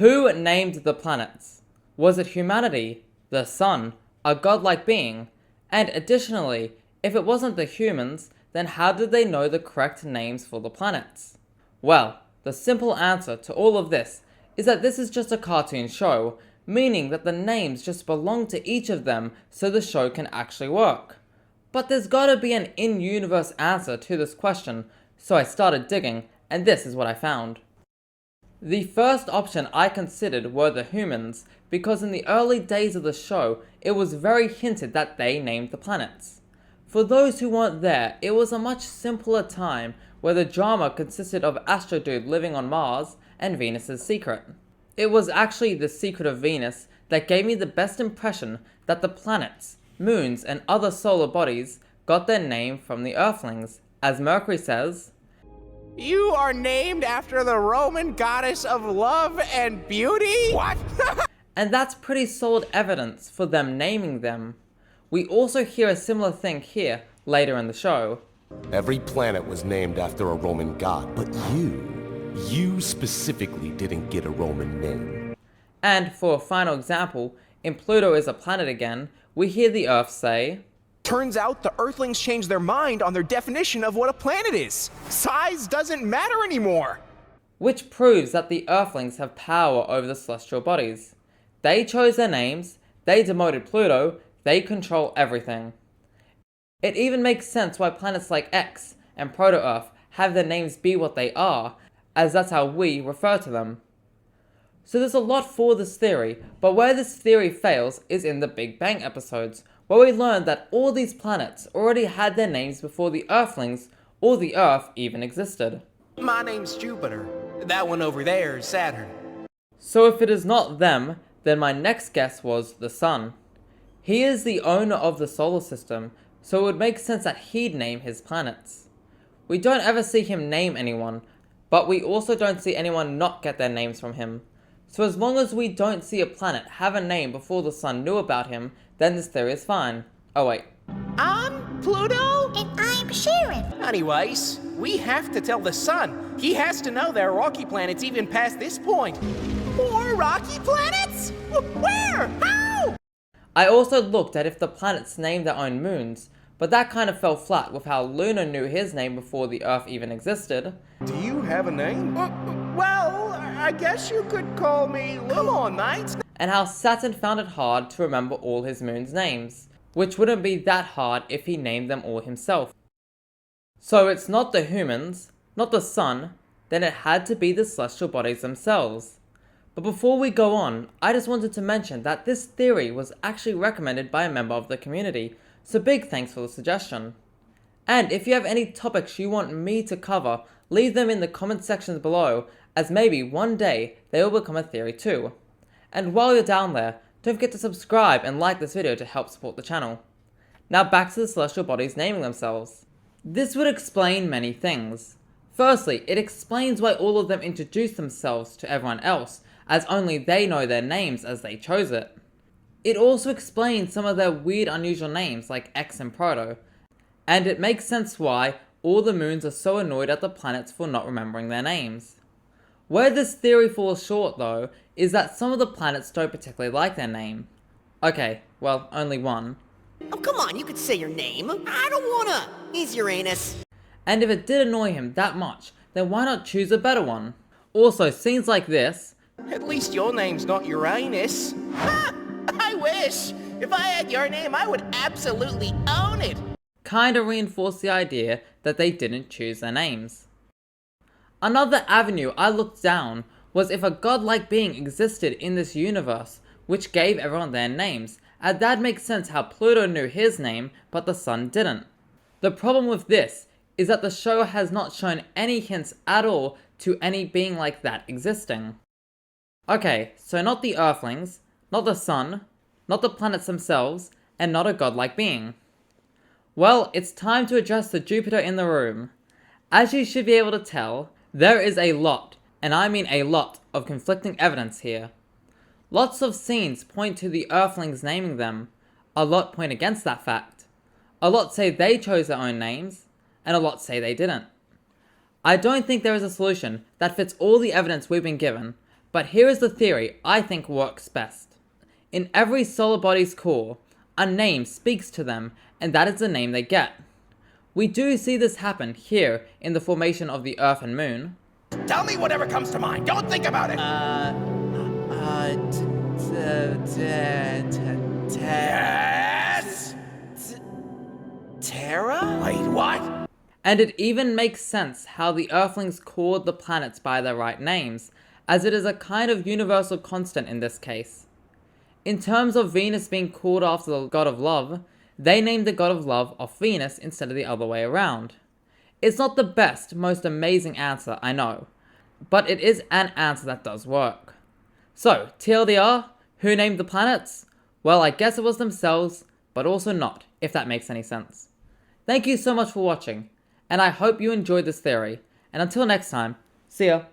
Who named the planets? Was it humanity, the sun, a godlike being? And additionally, if it wasn't the humans, then how did they know the correct names for the planets? Well, the simple answer to all of this is that this is just a cartoon show, meaning that the names just belong to each of them so the show can actually work. But there's gotta be an in-universe answer to this question, so I started digging, and this is what I found. The first option I considered were the humans, because in the early days of the show, it was very hinted that they named the planets. For those who weren't there, it was a much simpler time where the drama consisted of Astrodude living on Mars and Venus's secret. It was actually the secret of Venus that gave me the best impression that the planets, moons, and other solar bodies got their name from the Earthlings. As Mercury says, "You are named after the Roman goddess of love and beauty?" What? and that's pretty solid evidence for them naming them. We also hear a similar thing here later in the show. Every planet was named after a Roman god, but you specifically didn't get a Roman name. And for a final example, in Pluto is a Planet Again, we hear the Earth say, Turns out the Earthlings changed their mind on their definition of what a planet is. Size doesn't matter anymore. which proves that the Earthlings have power over the celestial bodies. They chose their names, they demoted Pluto, they control everything. It even makes sense why planets like X and Proto-Earth have their names be what they are, as that's how we refer to them. So there's a lot for this theory, but where this theory fails is in the Big Bang episodes, where we learned that all these planets already had their names before the Earthlings or the Earth even existed. My name's Jupiter. That one over there is Saturn. So if it is not them, then my next guess was the Sun. He is the owner of the solar system, so it would make sense that he'd name his planets. We don't ever see him name anyone, but we also don't see anyone not get their names from him. So as long as we don't see a planet have a name before the Sun knew about him, then this theory is fine. Oh wait. I'm Pluto? And I'm Sharon. Anyways, we have to tell the Sun. He has to know there are rocky planets even past this point. More rocky planets? Where? How? I also looked at if the planets named their own moons, but that kind of fell flat with how Luna knew his name before the Earth even existed. Do you have a name? Well, I guess you could call me Come on, mate. And how Saturn found it hard to remember all his moons' names, which wouldn't be that hard if he named them all himself. So it's not the humans, not the Sun, then it had to be the celestial bodies themselves. But before we go on, I just wanted to mention that this theory was actually recommended by a member of the community, so big thanks for the suggestion. And if you have any topics you want me to cover, leave them in the comment sections below, as maybe one day they will become a theory too. And while you're down there, don't forget to subscribe and like this video to help support the channel. Now back to the celestial bodies naming themselves. This would explain many things. Firstly, it explains why all of them introduce themselves to everyone else, as only they know their names as they chose it. It also explains some of their weird unusual names like X and Proto, and it makes sense why all the moons are so annoyed at the planets for not remembering their names. Where this theory falls short though, is that some of the planets don't particularly like their name. Okay, well, only one. Oh, come on, you could say your name. I don't wanna. He's Uranus. And if it did annoy him that much, then why not choose a better one? Also, scenes like this, At least your name's not Uranus. Ha! I wish. If I had your name, I would absolutely own it. kinda reinforce the idea that they didn't choose their names. Another avenue I looked down was if a godlike being existed in this universe, which gave everyone their names, and that makes sense how Pluto knew his name, but the Sun didn't. The problem with this is that the show has not shown any hints at all to any being like that existing. Okay, so not the Earthlings, not the Sun, not the planets themselves, and not a godlike being. Well, it's time to address the Jupiter in the room. As you should be able to tell, there is a lot, and I mean a lot, of conflicting evidence here. Lots of scenes point to the Earthlings naming them, a lot point against that fact. A lot say they chose their own names, and a lot say they didn't. I don't think there is a solution that fits all the evidence we've been given, But here is the theory I think works best. In every solar body's core, a name speaks to them, and that is the name they get. We do see this happen here in the formation of the Earth and Moon. Tell me whatever comes to mind. Don't think about it. Yes? Terra? Wait, what? And it even makes sense how the Earthlings called the planets by their right names, as it is a kind of universal constant in this case. In terms of Venus being called after the god of love, they named the god of love of Venus instead of the other way around. It's not the best, most amazing answer, I know, but it is an answer that does work. So, TLDR, who named the planets? Well, I guess it was themselves, but also not, if that makes any sense. Thank you so much for watching, and I hope you enjoyed this theory, and until next time, see ya!